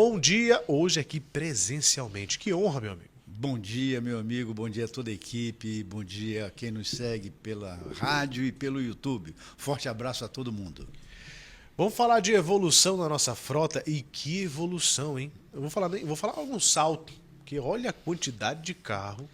Bom dia, hoje aqui presencialmente. Que honra, meu amigo. Bom dia, meu amigo, bom dia a toda a equipe, bom dia a quem nos segue pela rádio e pelo YouTube. Forte abraço a todo mundo. Vamos falar de evolução na nossa frota e que evolução, hein? Eu vou falar algum salto, porque olha a quantidade de carro.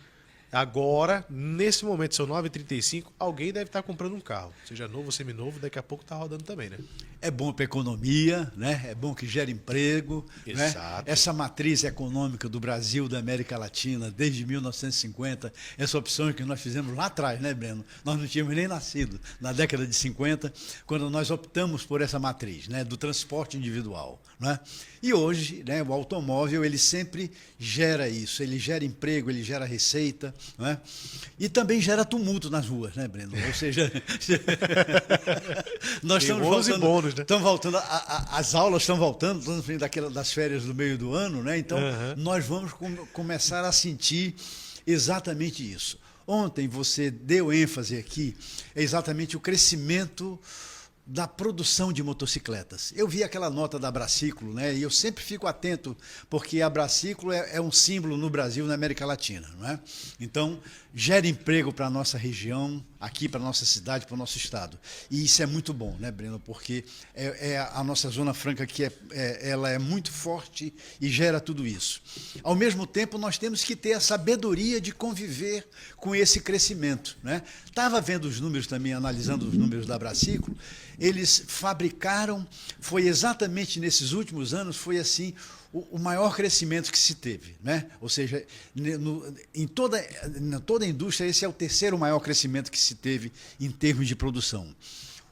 Agora, nesse momento, são 9h35, alguém deve estar comprando um carro. Seja novo ou seminovo, daqui a pouco está rodando também, né? É bom para a economia, né? É bom que gera emprego. Exato. Né? Essa matriz econômica do Brasil, da América Latina, desde 1950, essa opção que nós fizemos lá atrás, né, Breno? Nós não tínhamos nem nascido na década de 50, quando nós optamos por essa matriz, né, do transporte individual. Né? E hoje, né, o automóvel, ele sempre gera isso, ele gera emprego, ele gera receita, né? E também gera tumulto nas ruas, né, Breno? Ou seja, nós estamos voltando, bônus, né? estamos voltando as aulas estão voltando, estamos vindo das férias do meio do ano, né? Então, nós vamos começar a sentir exatamente isso. Ontem você deu ênfase aqui, é exatamente o crescimento da produção de motocicletas. Eu vi aquela nota da Abraciclo, né? E eu sempre fico atento, porque a Abraciclo é um símbolo no Brasil e na América Latina, não é? Então, gera emprego para a nossa região, aqui para a nossa cidade, para o nosso estado. E isso é muito bom, né, Breno? Porque a nossa Zona Franca que ela é muito forte e gera tudo isso. Ao mesmo tempo, nós temos que ter a sabedoria de conviver com esse crescimento, né? Estava vendo os números também, analisando os números da Abraciclo. Eles fabricaram, foi exatamente nesses últimos anos, foi assim, o maior crescimento que se teve, né? Ou seja, em toda a indústria, esse é o terceiro maior crescimento que se teve em termos de produção.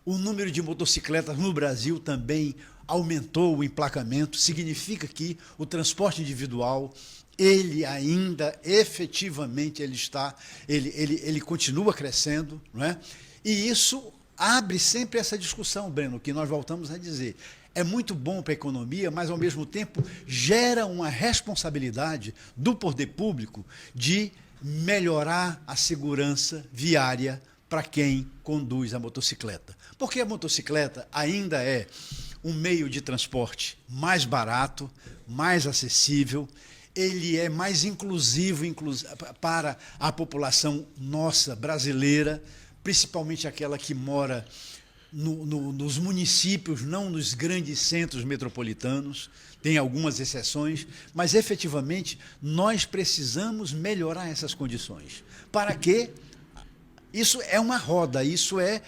O número de motocicletas no Brasil também aumentou, o emplacamento, significa que o transporte individual, ele ainda, efetivamente, ele continua crescendo, não é? E isso abre sempre essa discussão, Breno, que nós voltamos a dizer. É muito bom para a economia, mas, ao mesmo tempo, gera uma responsabilidade do poder público de melhorar a segurança viária para quem conduz a motocicleta. Porque a motocicleta ainda é um meio de transporte mais barato, mais acessível, ele é mais inclusivo para a população nossa brasileira, principalmente aquela que mora nos municípios, não nos grandes centros metropolitanos, tem algumas exceções, mas efetivamente nós precisamos melhorar essas condições. Para que isso é uma roda, isso é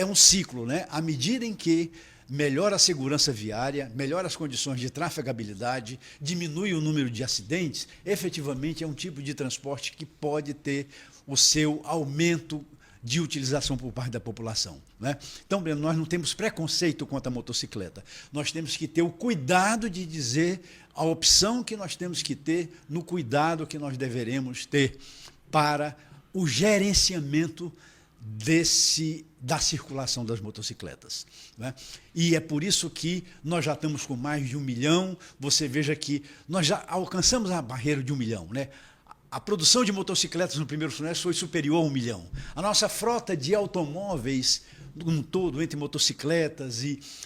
um ciclo, né? À medida em que melhora a segurança viária, melhora as condições de trafegabilidade, diminui o número de acidentes, efetivamente é um tipo de transporte que pode ter o seu aumento de utilização por parte da população, né? Então, Breno, nós não temos preconceito contra a motocicleta. Nós temos que ter o cuidado de dizer a opção que nós temos que ter no cuidado que nós deveremos ter para o gerenciamento da circulação das motocicletas, né? E é por isso que nós já estamos com mais de 1 milhão. Você veja que nós já alcançamos a barreira de 1 milhão, né? A produção de motocicletas no primeiro semestre foi superior a 1 milhão. A nossa frota de automóveis, no todo, entre motocicletas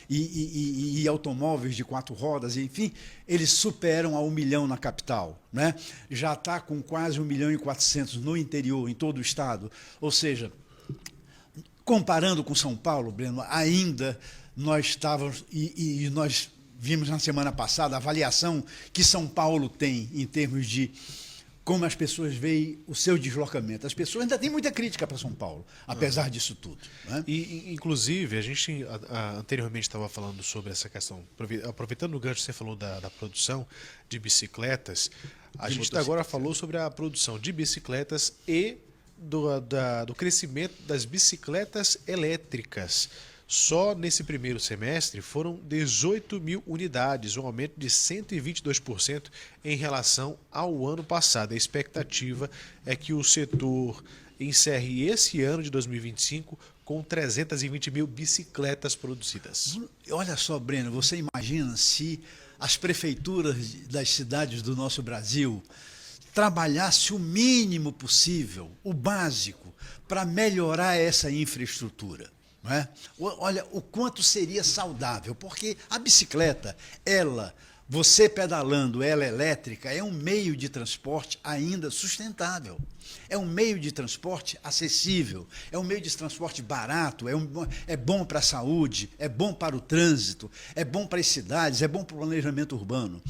e automóveis de 4 rodas, enfim, eles superam a 1 milhão na capital, né? Já está com quase 1.400.000 no interior, em todo o estado. Ou seja, comparando com São Paulo, Breno, ainda nós estávamos, e nós vimos na semana passada a avaliação que São Paulo tem em termos de como as pessoas veem o seu deslocamento. As pessoas ainda têm muita crítica para São Paulo, apesar disso tudo, né? E, inclusive, a gente anteriormente estava falando sobre essa questão, aproveitando o gancho que você falou da produção de bicicletas, a gente agora falou sobre a produção de bicicletas e do crescimento das bicicletas elétricas. Só nesse primeiro semestre foram 18.000 unidades, um aumento de 122% em relação ao ano passado. A expectativa é que o setor encerre esse ano de 2025 com 320.000 bicicletas produzidas. Olha só, Breno, você imagina se as prefeituras das cidades do nosso Brasil trabalhassem o mínimo possível, o básico, para melhorar essa infraestrutura. Não é? Olha o quanto seria saudável, porque a bicicleta, ela você pedalando ela elétrica é um meio de transporte ainda sustentável. É um meio de transporte acessível, é um meio de transporte barato, é bom para a saúde, é bom para o trânsito, é bom para as cidades, é bom para o planejamento urbano.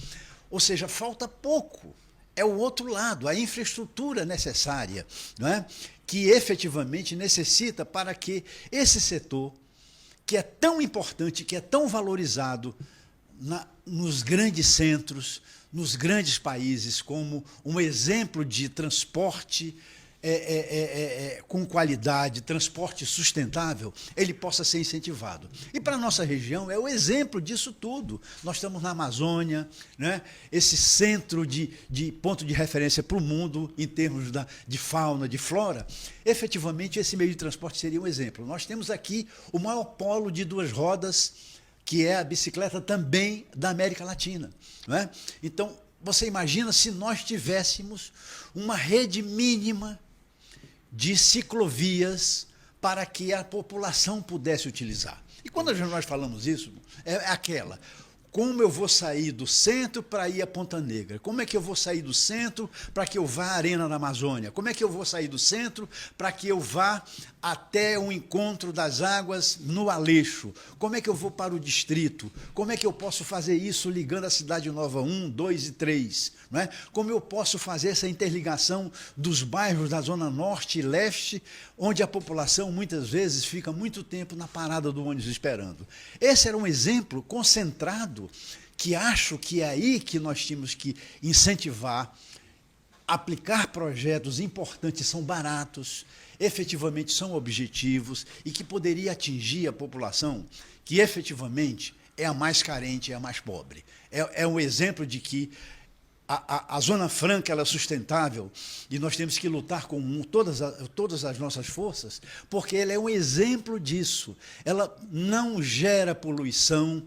Ou seja, falta pouco. É o outro lado, a infraestrutura necessária, não é? Que efetivamente necessita para que esse setor, que é tão importante, que é tão valorizado nos grandes centros, nos grandes países, como um exemplo de transporte com qualidade, transporte sustentável, ele possa ser incentivado. E para a nossa região é o exemplo disso tudo. Nós estamos na Amazônia, né? Esse centro de ponto de referência para o mundo em termos de fauna, de flora. Efetivamente, esse meio de transporte seria um exemplo. Nós temos aqui o maior polo de duas rodas, que é a bicicleta também da América Latina, não é? Então, você imagina se nós tivéssemos uma rede mínima de ciclovias para que a população pudesse utilizar. E quando nós falamos isso, é aquela: como eu vou sair do centro para ir a Ponta Negra? Como é que eu vou sair do centro para que eu vá à Arena da Amazônia? Como é que eu vou sair do centro para que eu vá até o encontro das águas no Aleixo? Como é que eu vou para o distrito? Como é que eu posso fazer isso ligando a Cidade Nova 1, 2 e 3? Não é? Como eu posso fazer essa interligação dos bairros da Zona Norte e Leste, onde a população muitas vezes fica muito tempo na parada do ônibus esperando? Esse era um exemplo concentrado que acho que é aí que nós tínhamos que incentivar, aplicar projetos importantes, são baratos, efetivamente são objetivos e que poderia atingir a população que efetivamente é a mais carente, é a mais pobre. É um exemplo de que a Zona Franca ela é sustentável e nós temos que lutar com todas as nossas forças, porque ela é um exemplo disso. Ela não gera poluição,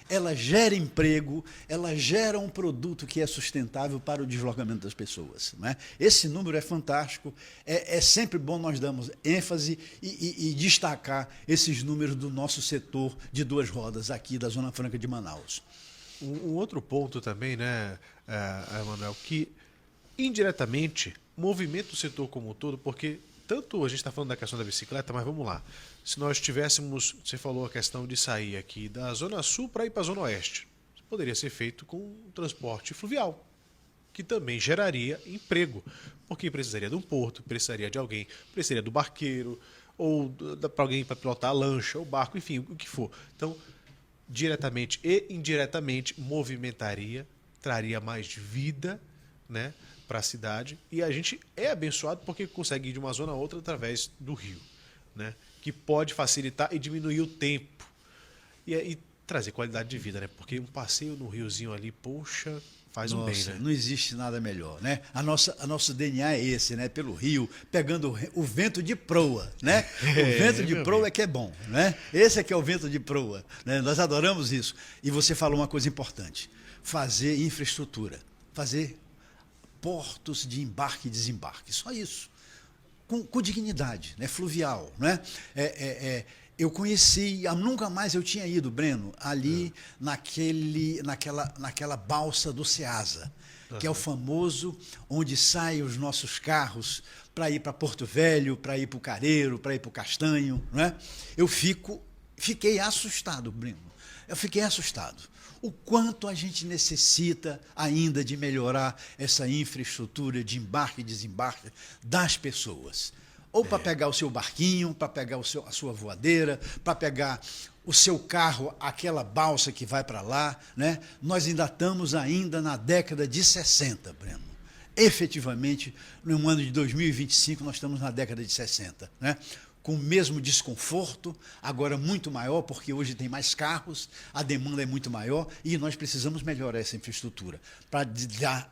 ela gera emprego, ela gera um produto que é sustentável para o deslocamento das pessoas, não é? Esse número é fantástico, é sempre bom nós darmos ênfase e destacar esses números do nosso setor de duas rodas aqui da Zona Franca de Manaus. Um outro ponto também, né, Emanuel, que indiretamente movimenta o setor como um todo, porque tanto a gente está falando da questão da bicicleta, mas vamos lá. Se nós tivéssemos, você falou a questão de sair aqui da Zona Sul para ir para a Zona Oeste, poderia ser feito com transporte fluvial, que também geraria emprego, porque precisaria de um porto, precisaria de alguém, precisaria do barqueiro, ou para alguém para pilotar a lancha, o barco, enfim, o que for. Então, diretamente e indiretamente movimentaria, traria mais vida, né, para a cidade, e a gente é abençoado porque consegue ir de uma zona a outra através do rio, né, que pode facilitar e diminuir o tempo e trazer qualidade de vida, né, porque um passeio no riozinho ali, poxa, faz um bem, né? Não existe nada melhor, né? Nosso DNA é esse, né? Pelo rio, pegando o vento de proa, né? O vento de proa é que é bom, né? Esse é que é o vento de proa, né? Nós adoramos isso. E você falou uma coisa importante: fazer infraestrutura, fazer portos de embarque e desembarque, só isso, com dignidade, né? Fluvial, né? Eu conheci, nunca mais eu tinha ido, Breno, ali naquela balsa do Ceasa, que é o famoso onde saem os nossos carros para ir para Porto Velho, para ir para o Careiro, para ir para o Castanho, né? Fiquei assustado, Breno. Eu fiquei assustado. O quanto a gente necessita ainda de melhorar essa infraestrutura de embarque e desembarque das pessoas. Ou para pegar o seu barquinho, para pegar a sua voadeira, para pegar o seu carro, aquela balsa que vai para lá, né? Nós ainda estamos na década de 60, Breno. Efetivamente, no ano de 2025, nós estamos na década de 60, né? Com o mesmo desconforto, agora muito maior, porque hoje tem mais carros, a demanda é muito maior e nós precisamos melhorar essa infraestrutura para dar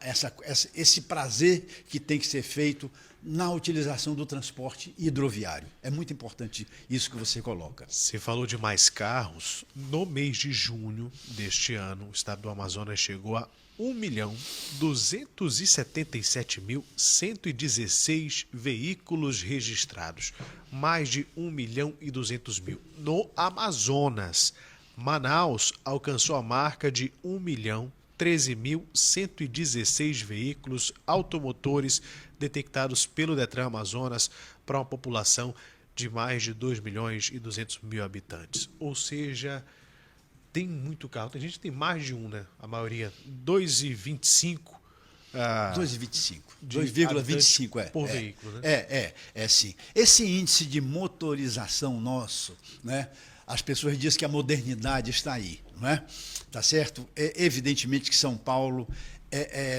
esse prazer que tem que ser feito na utilização do transporte hidroviário. É muito importante isso que você coloca. Você falou de mais carros. No mês de junho deste ano, o estado do Amazonas chegou a 1.277.116 veículos registrados. Mais de 1.200.000 no Amazonas. Manaus alcançou a marca de 1 milhão 13.116 veículos automotores detectados pelo Detran Amazonas para uma população de mais de 2.200.000 habitantes. Ou seja, tem muito carro. Tem gente que tem mais de um, né? A maioria, 2,25. 2,25. 2,25 por veículo, né? Sim. Esse índice de motorização nosso, né? As pessoas dizem que a modernidade está aí, não é? Tá certo? Evidentemente que São Paulo,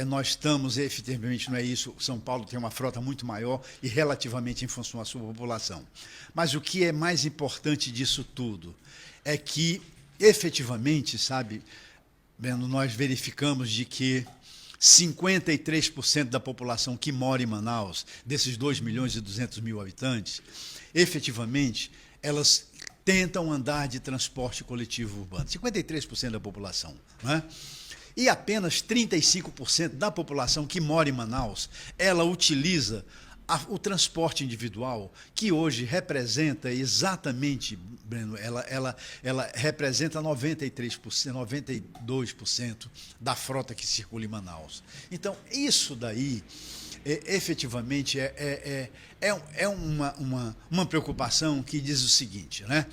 nós estamos, efetivamente, não é isso, São Paulo tem uma frota muito maior e relativamente em função à sua população. Mas o que é mais importante disso tudo é que, efetivamente, sabe, Breno, nós verificamos de que 53% da população que mora em Manaus, desses 2.200.000 habitantes, efetivamente, elas tentam andar de transporte coletivo urbano. 53% da população, né? E apenas 35% da população que mora em Manaus, ela utiliza o transporte individual, que hoje representa exatamente, Breno, ela representa 93%, 92% da frota que circula em Manaus. Então, isso daí, efetivamente, é uma preocupação que diz o seguinte, né?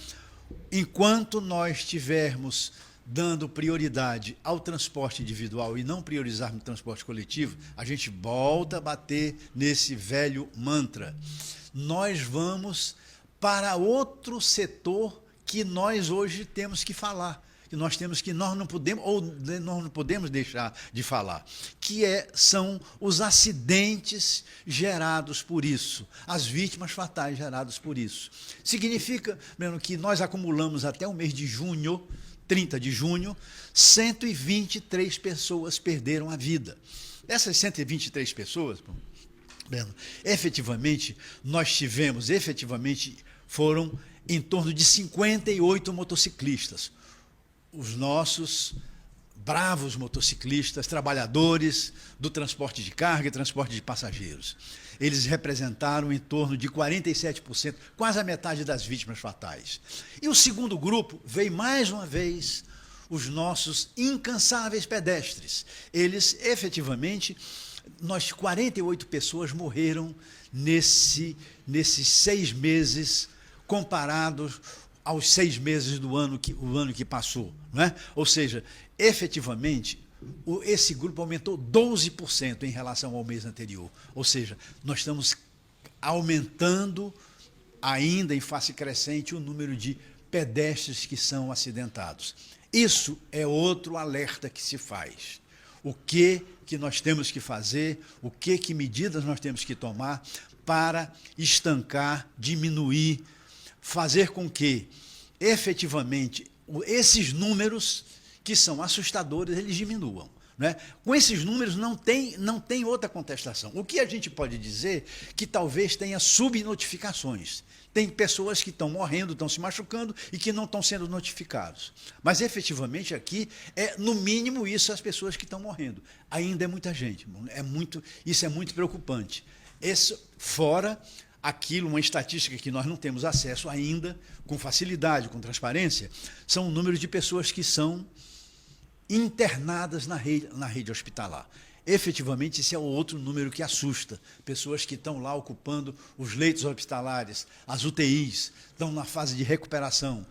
Enquanto nós tivermos dando prioridade ao transporte individual e não priorizarmos o transporte coletivo, a gente volta a bater nesse velho mantra. Nós vamos para outro setor que nós hoje temos que falar, que nós não podemos deixar de falar, que são os acidentes gerados por isso, as vítimas fatais geradas por isso. Significa, Breno, que nós acumulamos até o mês de junho, 30 de junho, 123 pessoas perderam a vida. Dessas 123 pessoas, Breno, efetivamente, foram em torno de 58 motociclistas. Os nossos bravos motociclistas, trabalhadores do transporte de carga e transporte de passageiros. Eles representaram em torno de 47%, quase a metade das vítimas fatais. E o segundo grupo veio mais uma vez os nossos incansáveis pedestres. Eles, efetivamente, 48 pessoas morreram nesses 6 meses, comparados aos 6 meses do ano que passou, não é? Ou seja, efetivamente, esse grupo aumentou 12% em relação ao mês anterior. Ou seja, nós estamos aumentando ainda em face crescente o número de pedestres que são acidentados. Isso é outro alerta que se faz. O que nós temos que fazer, que medidas nós temos que tomar para estancar, diminuir, fazer com que, efetivamente, esses números que são assustadores, eles diminuam, né? Com esses números não tem outra contestação. O que a gente pode dizer que talvez tenha subnotificações. Tem pessoas que estão morrendo, estão se machucando e que não estão sendo notificados. Mas, efetivamente, aqui, no mínimo, isso as pessoas que estão morrendo. Ainda é muita gente. Isso é muito preocupante. Fora aquilo, uma estatística que nós não temos acesso ainda, com facilidade, com transparência, são o número de pessoas que são internadas na rede hospitalar. Efetivamente, esse é o outro número que assusta. Pessoas que estão lá ocupando os leitos hospitalares, as UTIs, estão na fase de recuperação.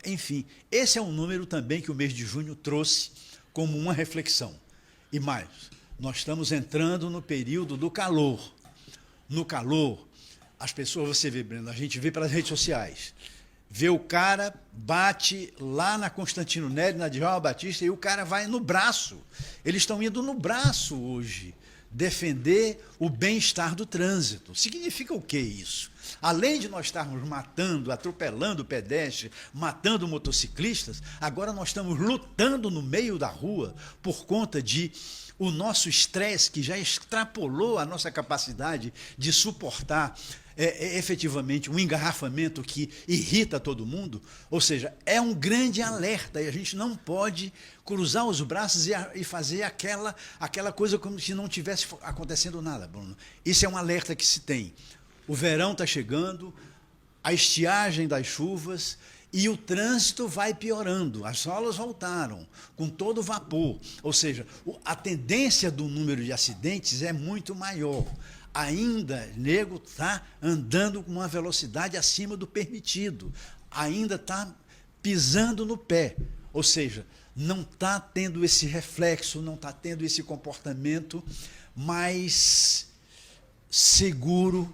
Enfim, esse é um número também que o mês de junho trouxe como uma reflexão. E mais, nós estamos entrando no período do calor. No calor, as pessoas, você vê, Breno, a gente vê pelas redes sociais, vê o cara, bate lá na Constantino Nery, na Djalma Batista, e o cara vai no braço. Eles estão indo no braço hoje, defender o bem-estar do trânsito. Significa o que isso? Além de nós estarmos matando, atropelando pedestres, matando motociclistas, agora nós estamos lutando no meio da rua por conta de o nosso estresse, que já extrapolou a nossa capacidade de suportar efetivamente um engarrafamento que irrita todo mundo. Ou seja, é um grande alerta e a gente não pode cruzar os braços e fazer aquela coisa como se não tivesse acontecendo nada, Bruno. Isso é um alerta que se tem. O verão está chegando, a estiagem das chuvas, E o trânsito vai piorando, as aulas voltaram com todo vapor, ou seja, a tendência do número de acidentes é muito maior. Ainda nego está andando com uma velocidade acima do permitido, ainda está pisando no pé, ou seja, não está tendo esse reflexo, não está tendo esse comportamento mais seguro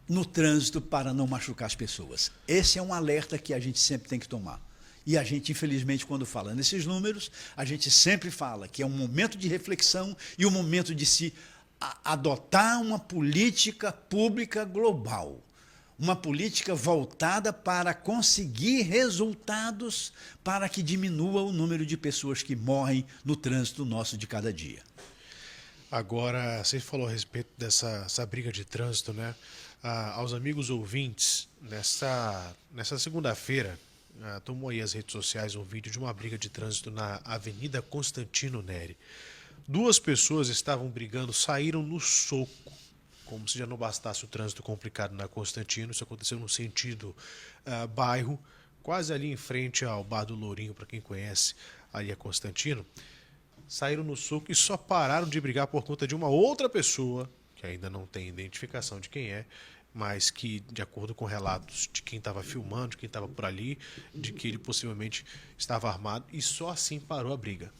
no trânsito para não machucar as pessoas. Esse é um alerta que a gente sempre tem que tomar. E a gente, infelizmente, quando fala nesses números, a gente sempre fala que é um momento de reflexão e um momento de se adotar uma política pública global. Uma política voltada para conseguir resultados para que diminua o número de pessoas que morrem no trânsito nosso de cada dia. Agora, você falou a respeito dessa briga de trânsito, né? Aos amigos ouvintes, nessa segunda-feira, tomou aí as redes sociais um vídeo de uma briga de trânsito na Avenida Constantino Neri. 2 pessoas estavam brigando, saíram no soco, como se já não bastasse o trânsito complicado na Constantino. Isso aconteceu no sentido bairro, quase ali em frente ao Bar do Lourinho, para quem conhece ali a Constantino. Saíram no soco e só pararam de brigar por conta de uma outra pessoa, que ainda não tem identificação de quem é, mas que, de acordo com relatos de quem estava filmando, de quem estava por ali, de que ele possivelmente estava armado, e só assim parou a briga.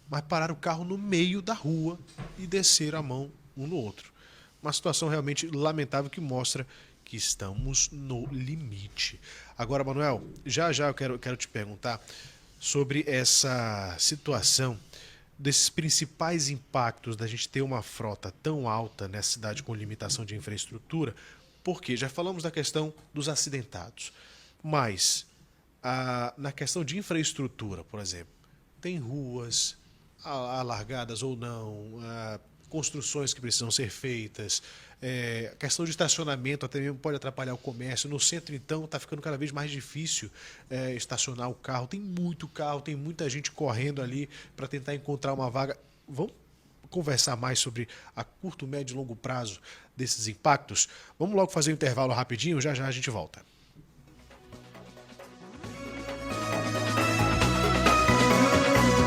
Mas pararam o carro no meio da rua e desceram a mão um no outro. Uma situação realmente lamentável que mostra que estamos no limite. Agora, Manuel, já eu quero te perguntar sobre essa situação desses principais impactos da gente ter uma frota tão alta nessa cidade com limitação de infraestrutura, porque já falamos da questão dos acidentados, mas na questão de infraestrutura, por exemplo, tem ruas alargadas ou não, construções que precisam ser feitas, a questão de estacionamento até mesmo pode atrapalhar o comércio. No centro, então, está ficando cada vez mais difícil estacionar o carro. Tem muito carro, tem muita gente correndo ali para tentar encontrar uma vaga. Vamos conversar mais sobre a curto, médio e longo prazo desses impactos? Vamos logo fazer um intervalo rapidinho, já a gente volta.